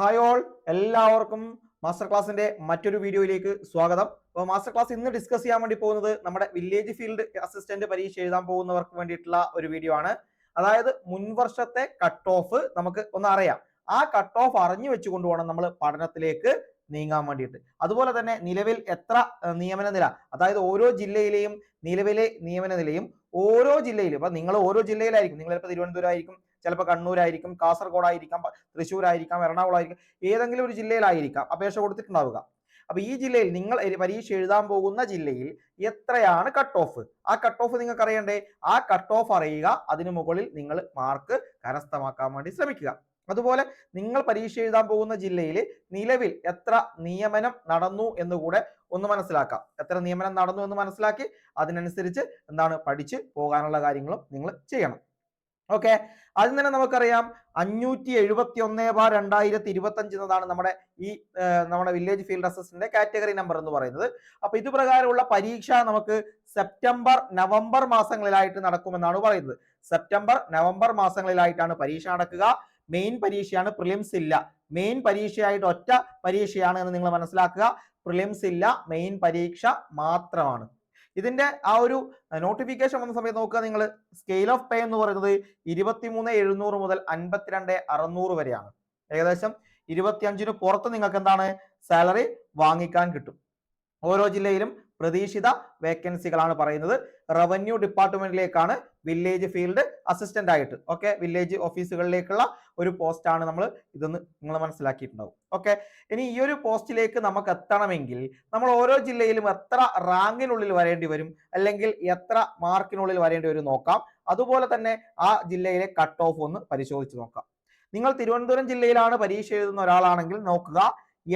Hi all, എല്ലാവർക്കും master ക്ലാസ്സിന്റെ മറ്റൊരു വീഡിയോയിലേക്ക് സ്വാഗതം. അപ്പോൾ മാസ്റ്റർ ക്ലാസ് ഇന്ന് ഡിസ്കസ് ചെയ്യാൻ വേണ്ടി പോകുന്നത് നമ്മുടെ വില്ലേജ് ഫീൽഡ് അസിസ്റ്റന്റ് പരീക്ഷ എഴുതാൻ പോകുന്നവർക്ക് വേണ്ടിയിട്ടുള്ള ഒരു വീഡിയോ ആണ്. അതായത് മുൻവർഷത്തെ കട്ട് ഓഫ് നമുക്ക് ഒന്ന് അറിയാം. ആ കട്ട് ഓഫ് അറിഞ്ഞു വെച്ചുകൊണ്ട് വേണം നമ്മൾ പഠനത്തിലേക്ക് നീങ്ങാൻ വേണ്ടിയിട്ട്. അതുപോലെ തന്നെ നിലവിൽ എത്ര നിയമന നില, അതായത് ഓരോ ജില്ലയിലെയും നിലവിലെ നിയമന നിലയും ഓരോ ജില്ലയിലും, അപ്പൊ നിങ്ങൾ ഓരോ ജില്ലയിലായിരിക്കും, നിങ്ങൾ ചിലപ്പോൾ തിരുവനന്തപുരം ആയിരിക്കും, ചിലപ്പോൾ കണ്ണൂരായിരിക്കും, കാസർഗോഡായിരിക്കാം, തൃശ്ശൂരായിരിക്കാം, എറണാകുളമായിരിക്കും, ഏതെങ്കിലും ഒരു ജില്ലയിലായിരിക്കാം അപേക്ഷ കൊടുത്തിട്ടുണ്ടാവുക. അപ്പൊ ഈ ജില്ലയിൽ നിങ്ങൾ പരീക്ഷ എഴുതാൻ പോകുന്ന ജില്ലയിൽ എത്രയാണ് കട്ട് ഓഫ്, ആ കട്ട് ഓഫ് നിങ്ങൾക്ക് അറിയണ്ടേ? ആ കട്ട് ഓഫ് അറിയുക, അതിനു മുകളിൽ നിങ്ങൾ മാർക്ക് കരസ്ഥമാക്കാൻ വേണ്ടി ശ്രമിക്കുക. അതുപോലെ നിങ്ങൾ പരീക്ഷ എഴുതാൻ പോകുന്ന ജില്ലയിൽ നിലവിൽ എത്ര നിയമനം നടന്നു എന്നുകൂടെ ഒന്ന് മനസ്സിലാക്കാം. എത്ര നിയമനം നടന്നു എന്ന് മനസ്സിലാക്കി അതിനനുസരിച്ച് പഠിച്ച് പോകാനുള്ള കാര്യങ്ങളും നിങ്ങൾ ചെയ്യണം. ഓക്കെ, അതിൽ തന്നെ നമുക്കറിയാം 571/2025 എന്നതാണ് നമ്മുടെ village field assistant category number എന്ന് പറയുന്നത്. അപ്പൊ ഇത് പ്രകാരമുള്ള പരീക്ഷ നമുക്ക് സെപ്റ്റംബർ നവംബർ മാസങ്ങളിലായിട്ട് നടക്കുമെന്നാണ് പറയുന്നത്. സെപ്റ്റംബർ നവംബർ മാസങ്ങളിലായിട്ടാണ് പരീക്ഷ നടക്കുക. മെയിൻ പരീക്ഷയാണ്, പ്രിലിംസ് ഇല്ല. മെയിൻ പരീക്ഷയായിട്ട് ഒറ്റ പരീക്ഷയാണ് എന്ന് നിങ്ങൾ മനസ്സിലാക്കുക. പ്രിലിംസ് ഇല്ല, മെയിൻ പരീക്ഷ മാത്രമാണ്. ഇതിന്റെ ആ ഒരു നോട്ടിഫിക്കേഷൻ വന്ന സമയത്ത് നോക്കുക, നിങ്ങൾ സ്കെയിൽ ഓഫ് പേ എന്ന് പറയുന്നത് 23,700 മുതൽ 52,600 വരെയാണ്. ഏകദേശം 25-ന് പുറത്ത് നിങ്ങൾക്ക് സാലറി വാങ്ങിക്കാൻ കിട്ടും. ഓരോ ജില്ലയിലും പ്രതീക്ഷിത വേക്കൻസികളാണ് പറയുന്നത്. റവന്യൂ ഡിപ്പാർട്ട്മെന്റിലേക്കാണ് വില്ലേജ് ഫീൽഡ് അസിസ്റ്റന്റ് ആയിട്ട്, ഓക്കെ, വില്ലേജ് ഓഫീസുകളിലേക്കുള്ള ഒരു പോസ്റ്റാണ് ഇതെന്ന് നിങ്ങൾ മനസ്സിലാക്കിയിട്ടുണ്ടാവും. ഓക്കെ, ഇനി ഈ ഒരു പോസ്റ്റിലേക്ക് നമുക്ക് എത്തണമെങ്കിൽ നമ്മൾ ഓരോ ജില്ലയിലും എത്ര റാങ്കിനുള്ളിൽ വരേണ്ടി വരും, അല്ലെങ്കിൽ എത്ര മാർക്കിനുള്ളിൽ വരേണ്ടി വരും നോക്കാം. അതുപോലെ തന്നെ ആ ജില്ലയിലെ കട്ട് ഓഫ് ഒന്ന് പരിശോധിച്ച് നോക്കാം. നിങ്ങൾ തിരുവനന്തപുരം ജില്ലയിലാണ് പരീക്ഷ എഴുതുന്ന ഒരാളാണെങ്കിൽ നോക്കുക,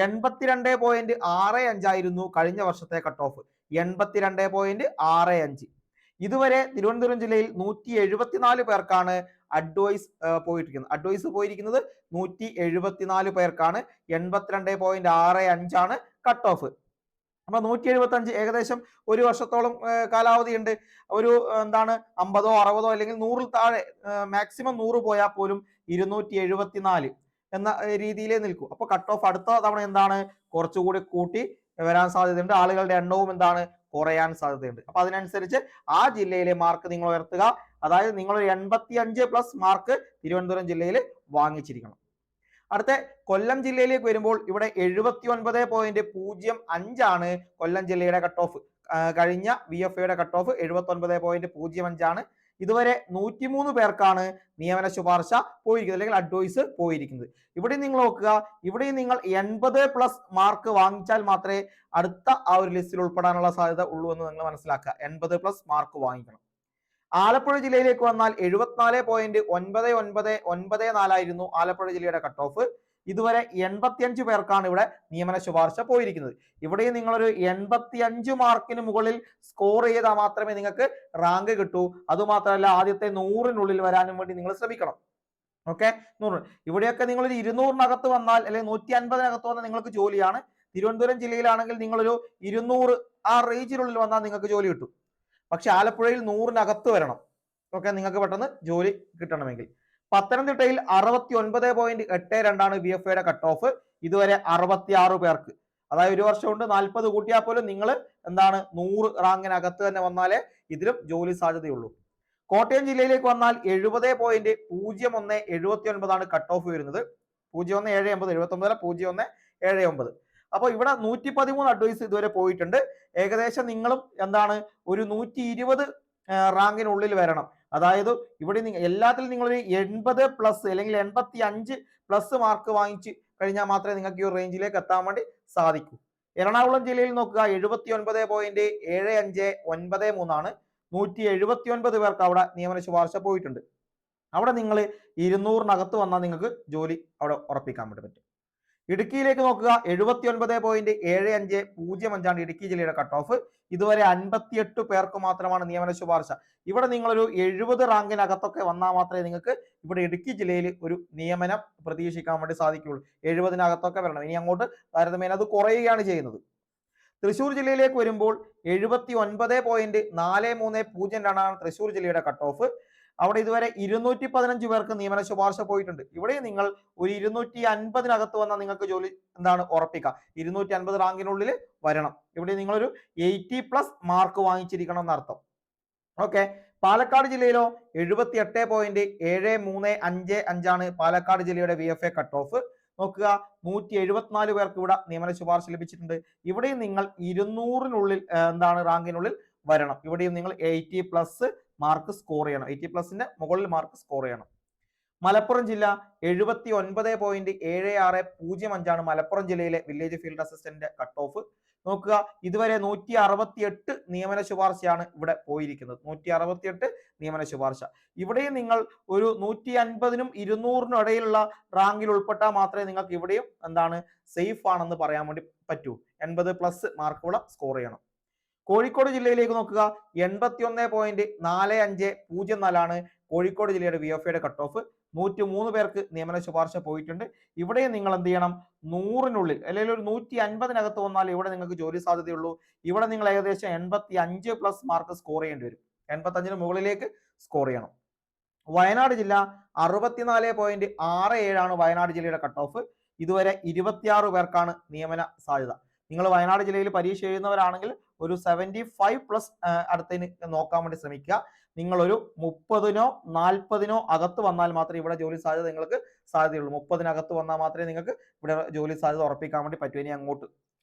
82.65 ആയിരുന്നു കഴിഞ്ഞ വർഷത്തെ കട്ട് ഓഫ്. 82.65. ഇതുവരെ തിരുവനന്തപുരം ജില്ലയിൽ 174 പേർക്കാണ് അഡ്വൈസ് പോയിരിക്കുന്നത്. 174 പേർക്കാണ്. 82.65 ആണ് കട്ട് ഓഫ്. അപ്പൊ 175, ഏകദേശം ഒരു വർഷത്തോളം കാലാവധി ഉണ്ട്. ഒരു 50-ഓ 60-ഓ അല്ലെങ്കിൽ 100-ൽ താഴെ, മാക്സിമം 100 പോയാൽ പോലും 274 എന്ന രീതിയിലേ നിൽക്കൂ. അപ്പൊ കട്ട് ഓഫ് അടുത്ത തവണ കുറച്ചുകൂടി കൂട്ടി വരാൻ സാധ്യതയുണ്ട്. ആളുകളുടെ എണ്ണവും കുറയാൻ സാധ്യതയുണ്ട്. അപ്പൊ അതിനനുസരിച്ച് ആ ജില്ലയിലെ മാർക്ക് നിങ്ങൾ ഉയർത്തുക. അതായത് നിങ്ങൾ 85+ മാർക്ക് തിരുവനന്തപുരം ജില്ലയിൽ വാങ്ങിച്ചിരിക്കണം. അടുത്ത കൊല്ലം ജില്ലയിലേക്ക് വരുമ്പോൾ ഇവിടെ 79.05 ആണ് കൊല്ലം ജില്ലയുടെ കട്ട് ഓഫ്. കഴിഞ്ഞ VFAയുടെ കട്ട് ഓഫ് 79.05 ആണ്. ഇതുവരെ 103 പേർക്കാണ് നിയമന ശുപാർശ പോയിരിക്കുന്നത്, അല്ലെങ്കിൽ അഡ്വൈസ് പോയിരിക്കുന്നത്. ഇവിടെ നിങ്ങൾ നോക്കുക, ഇവിടെ നിങ്ങൾ 80+ മാർക്ക് വാങ്ങിച്ചാൽ മാത്രമേ അടുത്ത ആ ഒരു ലിസ്റ്റിൽ ഉൾപ്പെടാനുള്ള സാധ്യത ഉള്ളൂ എന്ന് നിങ്ങൾ മനസ്സിലാക്കുക. 80+ മാർക്ക് വാങ്ങിക്കണം. ആലപ്പുഴ ജില്ലയിലേക്ക് വന്നാൽ 74.9994 ആയിരുന്നു ആലപ്പുഴ ജില്ലയുടെ കട്ട് ഓഫ്. ഇതുവരെ 85 പേർക്കാണ് ഇവിടെ നിയമന ശുപാർശ പോയിരിക്കുന്നത്. ഇവിടെ നിങ്ങളൊരു 85 മാർക്കിന് മുകളിൽ സ്കോർ ചെയ്താൽ മാത്രമേ നിങ്ങൾക്ക് റാങ്ക് കിട്ടൂ. അതുമാത്രമല്ല, ആദ്യത്തെ 100-നുള്ളിൽ വരാനും വേണ്ടി നിങ്ങൾ ശ്രമിക്കണം. ഓക്കെ, 100. ഇവിടെയൊക്കെ നിങ്ങളൊരു 200-നകത്ത് വന്നാൽ, അല്ലെങ്കിൽ 150-നകത്ത് വന്നാൽ നിങ്ങൾക്ക് ജോലിയാണ്. തിരുവനന്തപുരം ജില്ലയിലാണെങ്കിൽ നിങ്ങളൊരു 200 ആ റേഞ്ചിനുള്ളിൽ വന്നാൽ നിങ്ങൾക്ക് ജോലി കിട്ടും. പക്ഷെ ആലപ്പുഴയിൽ 100-നകത്ത് വരണം. ഓക്കെ, നിങ്ങൾക്ക് പെട്ടെന്ന് ജോലി കിട്ടണമെങ്കിൽ. പത്തനംതിട്ടയിൽ 69.82 ആണ് VFAയുടെ കട്ട് ഓഫ്. ഇതുവരെ 66 പേർക്ക്, അതായത് ഒരു വർഷം കൊണ്ട് 40 കൂട്ടിയാൽ പോലും നിങ്ങൾ 100 റാങ്കിനകത്ത് തന്നെ വന്നാലേ ഇതിലും ജോലി സാധ്യതയുള്ളൂ. കോട്ടയം ജില്ലയിലേക്ക് വന്നാൽ 70.0179 ആണ് കട്ട് ഓഫ് വരുന്നത്. 0170, 79 0179. അപ്പോൾ ഇവിടെ 113 അഡ്വൈസ് ഇതുവരെ പോയിട്ടുണ്ട്. ഏകദേശം നിങ്ങളും ഒരു 120 റാങ്കിനുള്ളിൽ വരണം. അതായത് ഇവിടെ എല്ലാത്തിലും നിങ്ങളൊരു 80+ അല്ലെങ്കിൽ 85+ മാർക്ക് വാങ്ങിച്ച് കഴിഞ്ഞാൽ മാത്രമേ നിങ്ങൾക്ക് ഈ റേഞ്ചിലേക്ക് എത്താൻ വേണ്ടി സാധിക്കൂ. എറണാകുളം ജില്ലയിൽ നോക്കുക, 79.7593 ആണ്. 179 പേർക്ക് അവിടെ നിയമന ശുപാർശ പോയിട്ടുണ്ട്. അവിടെ നിങ്ങൾ 200-നകത്ത് വന്നാൽ നിങ്ങൾക്ക് ജോലി അവിടെ ഉറപ്പിക്കാൻ വേണ്ടി പറ്റും. ഇടുക്കിയിലേക്ക് നോക്കുക, 79.7505 ആണ് ഇടുക്കി ജില്ലയുടെ കട്ട് ഓഫ്. ഇതുവരെ 58 പേർക്ക് മാത്രമാണ് നിയമന ശുപാർശ. ഇവിടെ നിങ്ങളൊരു 70 റാങ്കിനകത്തൊക്കെ വന്നാൽ മാത്രമേ നിങ്ങൾക്ക് ഇവിടെ ഇടുക്കി ജില്ലയിൽ ഒരു നിയമനം പ്രതീക്ഷിക്കാൻ വേണ്ടി സാധിക്കുകയുള്ളൂ. 70-നകത്തൊക്കെ വരണം. ഇനി അങ്ങോട്ട് താരതമ്യേന അത് കുറയുകയാണ് ചെയ്യുന്നത്. തൃശ്ശൂർ ജില്ലയിലേക്ക് വരുമ്പോൾ 79.4302 ആണ് തൃശ്ശൂർ ജില്ലയുടെ കട്ട് ഓഫ്. അവിടെ ഇതുവരെ 215 പേർക്ക് നിയമന ശുപാർശ പോയിട്ടുണ്ട്. ഇവിടെ നിങ്ങൾ ഒരു 250 വന്നാൽ നിങ്ങൾക്ക് ജോലി എന്താണ് ഉറപ്പിക്കാം. 250 റാങ്കിനുള്ളിൽ വരണം. ഇവിടെ നിങ്ങളൊരു 80+ മാർക്ക് വാങ്ങിച്ചിരിക്കണം എന്നർത്ഥം. ഓക്കെ, പാലക്കാട് ജില്ലയിലോ 78.7355 പാലക്കാട് ജില്ലയുടെ VFA കട്ട് ഓഫ്. നോക്കുക, 174 പേർക്ക് ഇവിടെ നിയമന ശുപാർശ ലഭിച്ചിട്ടുണ്ട്. ഇവിടെയും നിങ്ങൾ 200-നുള്ളിൽ എന്താണ് റാങ്കിനുള്ളിൽ വരണം. ഇവിടെയും നിങ്ങൾ 80+ മാർക്ക് സ്കോർ ചെയ്യണം. 80+ന്റെ മുകളിൽ മാർക്ക് സ്കോർ ചെയ്യണം. മലപ്പുറം ജില്ല 79.7605 മലപ്പുറം ജില്ലയിലെ village field assistant cut off. നോക്കുക, ഇതുവരെ 168 നിയമന ശുപാർശയാണ് ഇവിടെ പോയിരിക്കുന്നത്. 168 നിയമന ശുപാർശ. ഇവിടെയും നിങ്ങൾ ഒരു 150-നും 200-നും ഇടയിലുള്ള റാങ്കിൽ ഉൾപ്പെട്ടാൽ മാത്രമേ നിങ്ങൾക്ക് ഇവിടെയും എന്താണ് സേഫ് ആണെന്ന് പറയാൻ വേണ്ടി പറ്റൂ. 80+ മാർക്കുകൾ സ്കോർ ചെയ്യണം. കോഴിക്കോട് ജില്ലയിലേക്ക് നോക്കുക, 81.4504 കോഴിക്കോട് ജില്ലയുടെ VFAയുടെ കട്ട് ഓഫ്. 103 പേർക്ക് നിയമന ശുപാർശ പോയിട്ടുണ്ട്. ഇവിടെ നിങ്ങൾ എന്ത് ചെയ്യണം, 100-നുള്ളിൽ അല്ലെങ്കിൽ ഒരു 150-നകത്ത് വന്നാൽ ഇവിടെ നിങ്ങൾക്ക് ജോലി സാധ്യതയുള്ളൂ. ഇവിടെ നിങ്ങൾ ഏകദേശം 85+ മാർക്ക് സ്കോർ ചെയ്യേണ്ടി വരും. 85-ന് മുകളിലേക്ക് സ്കോർ ചെയ്യണം. വയനാട് ജില്ല 64.67 വയനാട് ജില്ലയുടെ കട്ട് ഓഫ്. ഇതുവരെ 26 പേർക്കാണ് നിയമന സാധ്യത. നിങ്ങൾ വയനാട് ജില്ലയിൽ പരീക്ഷ എഴുതുന്നവരാണെങ്കിൽ ഒരു 75+ അടുത്തതിന് നോക്കാൻ വേണ്ടി ശ്രമിക്കുക. നിങ്ങളൊരു 30-നോ 40-നോ അകത്ത് വന്നാൽ മാത്രമേ ഇവിടെ ജോലി സാധ്യത നിങ്ങൾക്ക് സാധ്യതയുള്ളൂ. 30-നകത്ത് വന്നാൽ മാത്രമേ നിങ്ങൾക്ക് ഇവിടെ ജോലി സാധ്യത ഉറപ്പിക്കാൻ വേണ്ടി പറ്റൂ. ഇനി അങ്ങോട്ട്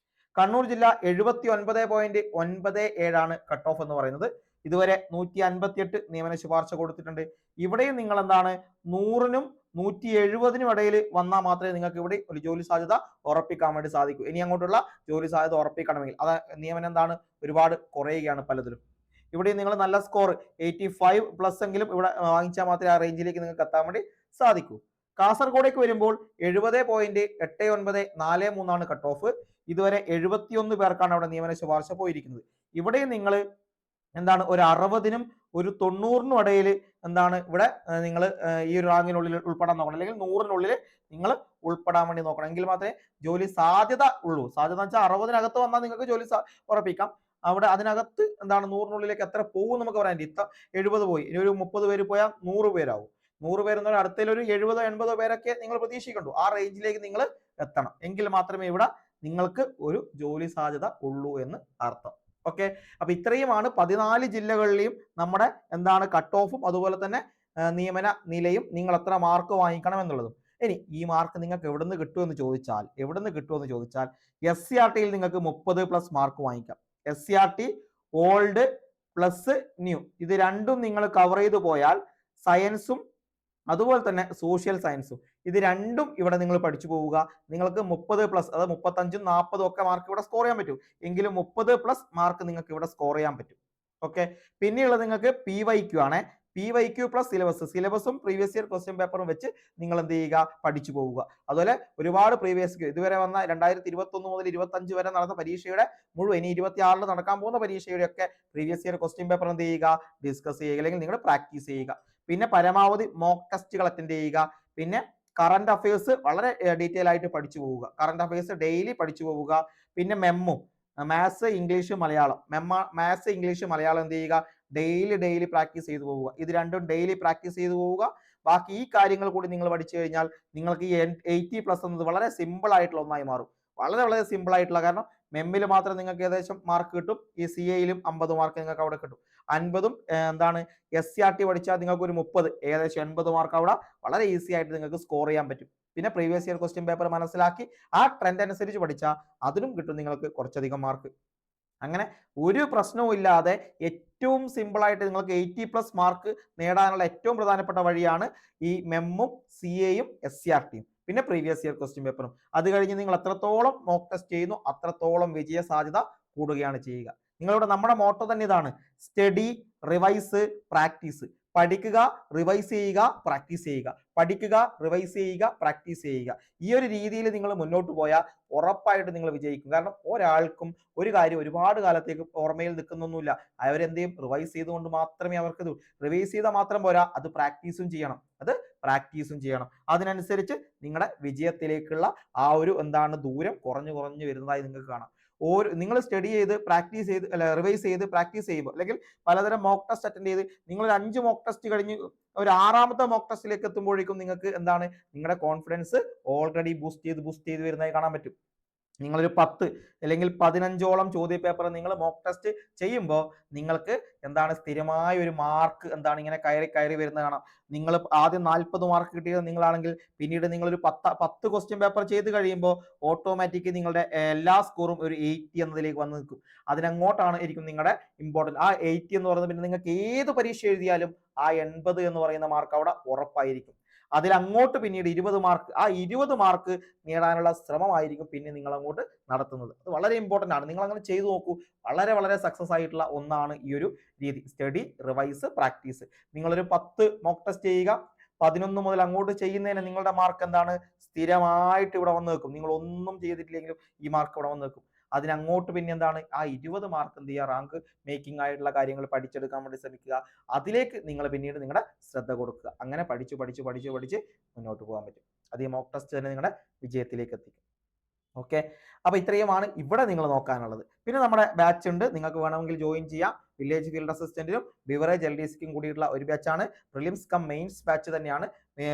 കണ്ണൂർ ജില്ല 79.97 കട്ട് ഓഫ് എന്ന് പറയുന്നത്. ഇതുവരെ 158 നിയമന ശുപാർശ കൊടുത്തിട്ടുണ്ട്. ഇവിടെയും നിങ്ങൾ എന്താണ് 100-നും 170-നും ഇടയിൽ വന്നാൽ മാത്രമേ നിങ്ങൾക്ക് ഇവിടെ ഒരു ജോലി സാധ്യത ഉറപ്പിക്കാൻ വേണ്ടി സാധിക്കൂ. ഇനി അങ്ങോട്ടുള്ള ജോലി സാധ്യത ഉറപ്പിക്കണമെങ്കിൽ അത് നിയമനം എന്താണ് ഒരുപാട് കുറയുകയാണ് പലതിലും. ഇവിടെ നിങ്ങൾ നല്ല സ്കോർ 85+ എങ്കിലും ഇവിടെ വാങ്ങിച്ചാൽ മാത്രമേ ആ റേഞ്ചിലേക്ക് നിങ്ങൾക്ക് എത്താൻ വേണ്ടി സാധിക്കൂ. കാസർഗോഡേക്ക് വരുമ്പോൾ 70.8943 കട്ട് ഓഫ്. ഇതുവരെ 71 പേർക്കാണ് അവിടെ നിയമന ശുപാർശ പോയിരിക്കുന്നത്. ഇവിടെയും നിങ്ങൾ എന്താണ് ഒരു 60-നും ഒരു 90-നും ഇടയിൽ എന്താണ് ഇവിടെ നിങ്ങൾ ഈ ഒരു റാങ്കിനുള്ളിൽ ഉൾപ്പെടാൻ നോക്കണം. അല്ലെങ്കിൽ 100-നുള്ളിൽ നിങ്ങൾ ഉൾപ്പെടാൻ വേണ്ടി നോക്കണം. എങ്കിൽ മാത്രമേ ജോലി സാധ്യത ഉള്ളൂ. സാധ്യത എന്ന് വെച്ചാൽ 60-നകത്ത് വന്നാൽ നിങ്ങൾക്ക് ജോലി ഉറപ്പിക്കാം. അവിടെ അതിനകത്ത് എന്താണ് 100-നുള്ളിലേക്ക് എത്ര പോകും നമുക്ക് പറയാൻ. 70 പോയി, ഇനി ഒരു 30 പേര് പോയാൽ 100 പേരാവും. 100 പേര് എന്നാൽ അടുത്തൊരു 70-80 പേരൊക്കെ നിങ്ങൾ പ്രതീക്ഷിക്കണ്ടു. ആ റേഞ്ചിലേക്ക് നിങ്ങൾ എത്തണം. എങ്കിൽ മാത്രമേ ഇവിടെ നിങ്ങൾക്ക് ഒരു ജോലി സാധ്യത ഉള്ളൂ എന്ന് അർത്ഥം. ഓക്കെ, അപ്പൊ ഇത്രയുമാണ് 14 ജില്ലകളിലെയും നമ്മുടെ എന്താണ് കട്ട് ഓഫും അതുപോലെ തന്നെ നിയമന നിലയും നിങ്ങൾ എത്ര മാർക്ക് വാങ്ങിക്കണം എന്നുള്ളതും. ഇനി ഈ മാർക്ക് നിങ്ങൾക്ക് എവിടുന്ന് കിട്ടുമെന്ന് ചോദിച്ചാൽ SCRT-യിൽ നിങ്ങൾക്ക് 30+ മാർക്ക് വാങ്ങിക്കാം. SCRT ഓൾഡ് പ്ലസ് ന്യൂ ഇത് രണ്ടും നിങ്ങൾ കവർ ചെയ്തു പോയാൽ സയൻസും അതുപോലെ തന്നെ സോഷ്യൽ സയൻസും ഇത് രണ്ടും ഇവിടെ നിങ്ങൾ പഠിച്ചു പോവുക. നിങ്ങൾക്ക് 30+, അതായത് 35-ഉം 40-ഉം ഒക്കെ മാർക്ക് ഇവിടെ സ്കോർ ചെയ്യാൻ പറ്റും. എങ്കിലും 30+ മാർക്ക് നിങ്ങൾക്ക് ഇവിടെ സ്കോർ ചെയ്യാൻ പറ്റും. ഓക്കെ, പിന്നെയുള്ളത് നിങ്ങൾക്ക് PYQ ആണ്. PYQ പ്ലസ് സിലബസും പ്രീവിയസ് ഇയർ ക്വസ്റ്റ്യൻ പേപ്പറും വെച്ച് നിങ്ങൾ എന്ത് ചെയ്യുക, പഠിച്ചു പോവുക. അതുപോലെ ഒരുപാട് പ്രീവിയസ് ഇതുവരെ വന്ന 2021 മുതൽ 25 വരെ നടന്ന പരീക്ഷയുടെ മുഴുവൻ, ഇനി 26-ൽ നടക്കാൻ പോകുന്ന പരീക്ഷയുടെ ഒക്കെ പ്രീവിയസ് ഇയർ ക്വസ്റ്റ്യൻ പേപ്പർ എന്ത് ചെയ്യുക, ഡിസ്കസ് ചെയ്യുക, അല്ലെങ്കിൽ നിങ്ങൾ പ്രാക്ടീസ് ചെയ്യുക. പിന്നെ പരമാവധി മോക്ക് ടെസ്റ്റുകൾ അറ്റൻഡ് ചെയ്യുക. പിന്നെ കറന്റ് അഫയേഴ്സ് വളരെ ഡീറ്റെയിൽ ആയിട്ട് പഠിച്ചു പോവുക. കറന്റ് അഫയേഴ്സ് ഡെയിലി പഠിച്ചു പോവുക. പിന്നെ memo, maths English Malayalam, maths English Malayalam എന്ത് ചെയ്യുക, ഡെയിലി പ്രാക്ടീസ് ചെയ്തു പോവുക. ഇത് രണ്ടും ഡെയിലി പ്രാക്ടീസ് ചെയ്തു പോവുക. ബാക്കി ഈ കാര്യങ്ങൾ കൂടി നിങ്ങൾ പഠിച്ചു കഴിഞ്ഞാൽ നിങ്ങൾക്ക് ഈ 80+ എന്നത് വളരെ സിമ്പിൾ ആയിട്ടുള്ള ഒന്നായി മാറും. വളരെ സിമ്പിൾ ആയിട്ടുള്ള, കാരണം മെമ്മിൽ മാത്രം നിങ്ങൾക്ക് ഏകദേശം മാർക്ക് കിട്ടും. ഈ CAയിലും 50 മാർക്ക് നിങ്ങൾക്ക് അവിടെ കിട്ടും. 50-ഉം എന്താണ് SCRT പഠിച്ചാൽ നിങ്ങൾക്ക് ഒരു 30, ഏകദേശം 80 മാർക്ക് അവിടെ വളരെ ഈസി ആയിട്ട് നിങ്ങൾക്ക് സ്കോർ ചെയ്യാൻ പറ്റും. പിന്നെ പ്രീവിയസ് ഇയർ ക്വസ്റ്റ്യൻ പേപ്പർ മനസ്സിലാക്കി ആ ട്രെൻഡ് അനുസരിച്ച് പഠിച്ചാൽ അതിനും കിട്ടും നിങ്ങൾക്ക് കുറച്ചധികം മാർക്ക്. അങ്ങനെ ഒരു പ്രശ്നവും ഇല്ലാതെ ഏറ്റവും സിമ്പിൾ ആയിട്ട് നിങ്ങൾക്ക് 80+ മാർക്ക് നേടാനുള്ള ഏറ്റവും പ്രധാനപ്പെട്ട വഴിയാണ് ഈ മെമ്മും CAയും SCRT-യും പിന്നെ പ്രീവിയസ് ഇയർ ക്വസ്റ്റ്യൻ പേപ്പറും. അത് കഴിഞ്ഞ് നിങ്ങൾ എത്രത്തോളം മോക്ക് ടെസ്റ്റ് ചെയ്യുന്നു അത്രത്തോളം വിജയ സാധ്യത കൂടുകയാണ് ചെയ്യുക. നിങ്ങളുടെ നമ്മുടെ മോട്ടോ തന്നെ ഇതാണ്, സ്റ്റഡി, റിവൈസ്, പ്രാക്ടീസ്. പഠിക്കുക, റിവൈസ് ചെയ്യുക, പ്രാക്ടീസ് ചെയ്യുക, പഠിക്കുക, റിവൈസ് ചെയ്യുക, പ്രാക്ടീസ് ചെയ്യുക. ഈ ഒരു രീതിയിൽ നിങ്ങൾ മുന്നോട്ട് പോയാൽ ഉറപ്പായിട്ട് നിങ്ങൾ വിജയിക്കും. കാരണം ഒരാൾക്കും ഒരു കാര്യം ഒരുപാട് കാലത്തേക്ക് ഓർമ്മയിൽ നിൽക്കുന്നൊന്നുമില്ല. അവരെന്ത് ചെയ്യും, റിവൈസ് ചെയ്തുകൊണ്ട് മാത്രമേ അവർക്ക് റിവൈസ് ചെയ്താൽ മാത്രം പോരാ, അത് പ്രാക്ടീസും ചെയ്യണം. അതിനനുസരിച്ച് നിങ്ങളുടെ വിജയത്തിലേക്കുള്ള ആ ഒരു ദൂരം കുറഞ്ഞു വരുന്നതായി നിങ്ങൾക്ക് കാണാം. നിങ്ങൾ സ്റ്റഡി ചെയ്ത് പ്രാക്ടീസ് ചെയ്ത് റിവൈസ് ചെയ്ത് പ്രാക്ടീസ് ചെയ്യുമ്പോൾ അല്ലെങ്കിൽ പലതരം മോക്ക് ടെസ്റ്റ് അറ്റൻഡ് ചെയ്ത് നിങ്ങൾ ഒരു 5 മോക്ക് ടെസ്റ്റ് കഴിഞ്ഞ് ഒരു 6ാമത്തെ മോക്ക് ടെസ്റ്റിലേക്ക് എത്തുമ്പോഴേക്കും നിങ്ങൾക്ക് എന്താണ് നിങ്ങളുടെ കോൺഫിഡൻസ് ഓൾറെഡി ബൂസ്റ്റ് ചെയ്ത് വരുന്നതായി കാണാൻ പറ്റും. നിങ്ങളൊരു 10 അല്ലെങ്കിൽ 15ഓളം ചോദ്യ പേപ്പർ നിങ്ങൾ മോക്ക് ടെസ്റ്റ് ചെയ്യുമ്പോൾ നിങ്ങൾക്ക് എന്താണ് സ്ഥിരമായ ഒരു മാർക്ക് എന്താണ് ഇങ്ങനെ കയറി വരുന്നത് കാണാം. നിങ്ങൾ ആദ്യം 40 മാർക്ക് കിട്ടിയത് നിങ്ങളാണെങ്കിൽ പിന്നീട് നിങ്ങളൊരു 10 ക്വസ്റ്റ്യൻ പേപ്പർ ചെയ്ത് കഴിയുമ്പോൾ ഓട്ടോമാറ്റിക് നിങ്ങളുടെ എല്ലാ സ്കോറും ഒരു 80 എന്നതിലേക്ക് വന്ന് നിൽക്കും. അതിനങ്ങോട്ടാണ് ആയിരിക്കും നിങ്ങളുടെ ഇമ്പോർട്ടൻറ്റ്. ആ 80 എന്ന് പറയുന്നത് പിന്നെ നിങ്ങൾക്ക് ഏത് പരീക്ഷ എഴുതിയാലും ആ 80 എന്ന് പറയുന്ന മാർക്ക് അവിടെ ഉറപ്പായിരിക്കും. അതിലങ്ങോട്ട് പിന്നീട് 20 മാർക്ക്, ആ 20 മാർക്ക് നേടാനുള്ള ശ്രമമായിരിക്കും പിന്നെ നിങ്ങൾ അങ്ങോട്ട് നടത്തുന്നത്. അത് വളരെ ഇമ്പോർട്ടൻ്റ് ആണ്. നിങ്ങൾ അങ്ങനെ ചെയ്തു നോക്കൂ. വളരെ സക്സസ് ആയിട്ടുള്ള ഒന്നാണ് ഈ ഒരു രീതി. Study, revise, practice. നിങ്ങളൊരു 10 മോക്ക് ടെസ്റ്റ് ചെയ്യുക. 11 മുതൽ അങ്ങോട്ട് ചെയ്യുന്നതിന് നിങ്ങളുടെ മാർക്ക് എന്താണ് സ്ഥിരമായിട്ട് ഇവിടെ വന്ന് നിൽക്കും. നിങ്ങൾ ഒന്നും ചെയ്തിട്ടില്ലെങ്കിലും ഈ മാർക്ക് ഇവിടെ വന്ന് നിൽക്കും. അതിനങ്ങോട്ട് പിന്നെ എന്താണ് ആ 20 മാർക്ക് എന്ത് ചെയ്യുക, റാങ്ക് മേക്കിംഗ് ആയിട്ടുള്ള കാര്യങ്ങൾ പഠിച്ചെടുക്കാൻ വേണ്ടി ശ്രമിക്കുക. അതിലേക്ക് നിങ്ങൾ പിന്നീട് നിങ്ങളുടെ ശ്രദ്ധ കൊടുക്കുക. അങ്ങനെ പഠിച്ച് മുന്നോട്ട് പോകാൻ പറ്റും. അത് ഈ മോക്ക് ടെസ്റ്റ് തന്നെ നിങ്ങളുടെ വിജയത്തിലേക്ക് എത്തിക്കും. ഓക്കെ, അപ്പൊ ഇത്രയുമാണ് ഇവിടെ നിങ്ങൾ നോക്കാനുള്ളത്. പിന്നെ നമ്മുടെ ബാച്ച് ഉണ്ട്, നിങ്ങൾക്ക് വേണമെങ്കിൽ ജോയിൻ ചെയ്യാം. വില്ലേജ് ഫീൽഡ് അസിസ്റ്റന്റിനും ബിവറേജ് LDCക്കും കൂടിയിട്ടുള്ള ഒരു ബാച്ചാണ്. പ്രിലിംസ് കം മെയിൻസ് ബാച്ച് തന്നെയാണ്.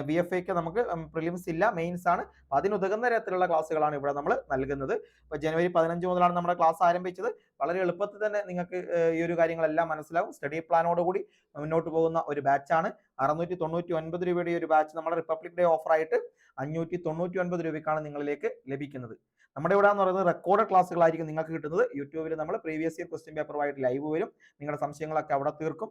BFAക്ക് നമുക്ക് പ്രിലിംസ് ഇല്ല, മെയിൻസ് ആണ്. അതിനുതകുന്ന തരത്തിലുള്ള ക്ലാസ്സുകളാണ് ഇവിടെ നമ്മൾ നൽകുന്നത്. ഇപ്പോൾ ജനുവരി 15 മുതലാണ് നമ്മുടെ ക്ലാസ് ആരംഭിച്ചത്. വളരെ എളുപ്പത്തിൽ തന്നെ നിങ്ങൾക്ക് ഈ ഒരു കാര്യങ്ങളെല്ലാം മനസ്സിലാവും. സ്റ്റഡി പ്ലാനോടുകൂടി മുന്നോട്ട് പോകുന്ന ഒരു ബാച്ചാണ്. 699 രൂപയുടെ ഒരു ബാച്ച് നമ്മുടെ റിപ്പബ്ലിക് ഡേ ഓഫർ ആയിട്ട് 599 രൂപയ്ക്കാണ് നിങ്ങളിലേക്ക് ലഭിക്കുന്നത്. നമ്മുടെ ഇവിടെ എന്ന് പറയുന്നത് റെക്കോർഡ് ക്ലാസ്സുകളായിരിക്കും നിങ്ങൾക്ക് കിട്ടുന്നത്. യൂട്യൂബിൽ നമ്മൾ പ്രീവിയസ് ഇയർ ക്വസ്റ്റ്യൻ പേപ്പറുമായിട്ട് ലൈവ് വരും. നിങ്ങളുടെ സംശയങ്ങളൊക്കെ അവിടെ തീർക്കും.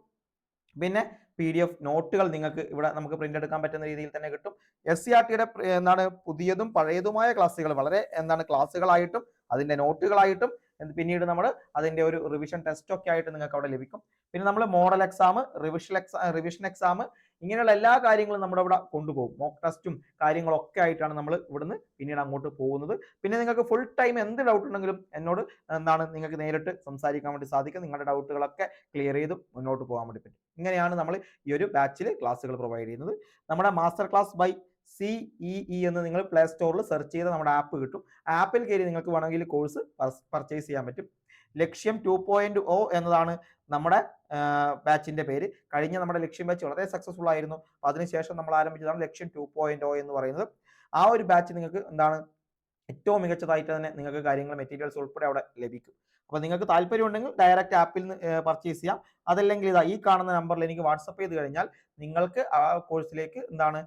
പിന്നെ PDF നോട്ടുകൾ നിങ്ങൾക്ക് ഇവിടെ നമുക്ക് പ്രിന്റ് എടുക്കാൻ പറ്റുന്ന രീതിയിൽ തന്നെ കിട്ടും. SCRTയുടെ എന്താണ് പുതിയതും പഴയതുമായ ക്ലാസ്സുകൾ വളരെ എന്താണ് ക്ലാസ്സുകളായിട്ടും അതിന്റെ നോട്ടുകളായിട്ടും പിന്നീട് നമ്മൾ അതിന്റെ ഒരു റിവിഷൻ ടെസ്റ്റ് ഒക്കെ ആയിട്ട് നിങ്ങൾക്ക് അവിടെ ലഭിക്കും. പിന്നെ നമ്മൾ മോഡൽ എക്സാം, റിവിഷൻ എക്സാം, ഇങ്ങനെയുള്ള എല്ലാ കാര്യങ്ങളും നമ്മുടെ ഇവിടെ കൊണ്ടുപോകും. മോക്ക് ടെസ്റ്റും കാര്യങ്ങളൊക്കെ ആയിട്ടാണ് നമ്മൾ ഇവിടുന്ന് പിന്നീട് അങ്ങോട്ട് പോകുന്നത്. പിന്നെ നിങ്ങൾക്ക് ഫുൾ ടൈം എന്ത് ഡൗട്ട് ഉണ്ടെങ്കിലും എന്നോട് എന്താണ് നിങ്ങൾക്ക് നേരിട്ട് സംസാരിക്കാൻ വേണ്ടി സാധിക്കും. നിങ്ങളുടെ ഡൗട്ടുകളൊക്കെ ക്ലിയർ ചെയ്ത് മുന്നോട്ട് പോകാൻ വേണ്ടി പറ്റും. ഇങ്ങനെയാണ് നമ്മൾ ഈ ഒരു ബാച്ചിൽ ക്ലാസ്സുകൾ പ്രൊവൈഡ് ചെയ്യുന്നത്. നമ്മുടെ മാസ്റ്റർ ക്ലാസ് ബൈ CEE എന്ന് നിങ്ങൾ പ്ലേ സ്റ്റോറിൽ സെർച്ച് ചെയ്ത് നമ്മുടെ ആപ്പ് കിട്ടും. ആപ്പിൽ കയറി നിങ്ങൾക്ക് വേണമെങ്കിൽ കോഴ്സ് പർച്ചേസ് ചെയ്യാൻ പറ്റും. ലക്ഷ്യം 2.0 എന്നതാണ് നമ്മുടെ ബാച്ചിന്റെ പേര്. കഴിഞ്ഞ നമ്മുടെ ലക്ഷ്യം ബാച്ച് വളരെ സക്സസ്ഫുൾ ആയിരുന്നു. അതിനുശേഷം നമ്മൾ ആരംഭിച്ചതാണ് ലക്ഷ്യം 2.0 എന്ന് പറയുന്നത്. ആ ഒരു ബാച്ച് നിങ്ങൾക്ക് എന്താണ് ഏറ്റവും മികച്ചതായിട്ട് തന്നെ നിങ്ങൾക്ക് കാര്യങ്ങൾ മെറ്റീരിയൽസ് ഉൾപ്പെടെ അവിടെ ലഭിക്കും. അപ്പോൾ നിങ്ങൾക്ക് താല്പര്യം ഉണ്ടെങ്കിൽ ഡയറക്റ്റ് ആപ്പിൽ നിന്ന് പർച്ചേസ് ചെയ്യാം. അതല്ലെങ്കിൽ ഇതാ ഈ കാണുന്ന നമ്പറിൽ എനിക്ക് വാട്സപ്പ് ചെയ്ത് കഴിഞ്ഞാൽ നിങ്ങൾക്ക് ആ കോഴ്സിലേക്ക് എന്താണ്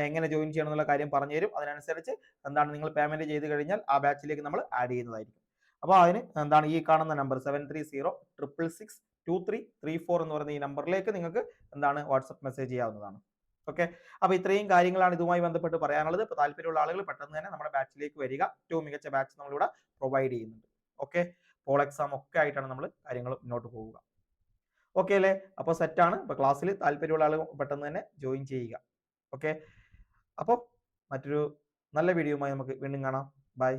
എങ്ങനെ ജോയിൻ ചെയ്യണം എന്നുള്ള കാര്യം പറഞ്ഞു തരും. അതിനനുസരിച്ച് എന്താണ് നിങ്ങൾ പേയ്മെന്റ് ചെയ്ത് കഴിഞ്ഞാൽ ആ ബാച്ചിലേക്ക് നമ്മൾ ആഡ് ചെയ്യുന്നതായിരിക്കും. അപ്പോൾ അതിന് എന്താണ് ഈ കാണുന്ന നമ്പർ 7306662334 എന്ന് പറയുന്ന ഈ നമ്പറിലേക്ക് നിങ്ങൾക്ക് എന്താണ് വാട്സപ്പ് മെസ്സേജ് ചെയ്യാവുന്നതാണ്. ഓക്കെ, അപ്പോൾ ഇത്രയും കാര്യങ്ങളാണ് ഇതുമായി ബന്ധപ്പെട്ട് പറയാനുള്ളത്. ഇപ്പോൾ താല്പര്യമുള്ള ആളുകൾ പെട്ടെന്ന് തന്നെ നമ്മുടെ ബാച്ചിലേക്ക് വരിക. ഏറ്റവും മികച്ച ബാച്ച് നമ്മളിവിടെ പ്രൊവൈഡ് ചെയ്യുന്നുണ്ട്. ഓക്കെ, പോൾ എക്സാം ഒക്കെ ആയിട്ടാണ് നമ്മൾ കാര്യങ്ങൾ മുന്നോട്ട് പോവുക. ഓക്കെ അല്ലേ? അപ്പോൾ സെറ്റാണ്. ഇപ്പോൾ ക്ലാസ്സിൽ താല്പര്യമുള്ള ആളുകൾ പെട്ടെന്ന് തന്നെ ജോയിൻ ചെയ്യുക. ഓക്കെ, അപ്പോൾ മറ്റൊരു നല്ല വീഡിയോയുമായി നമുക്ക് വീണ്ടും കാണാം. ബൈ.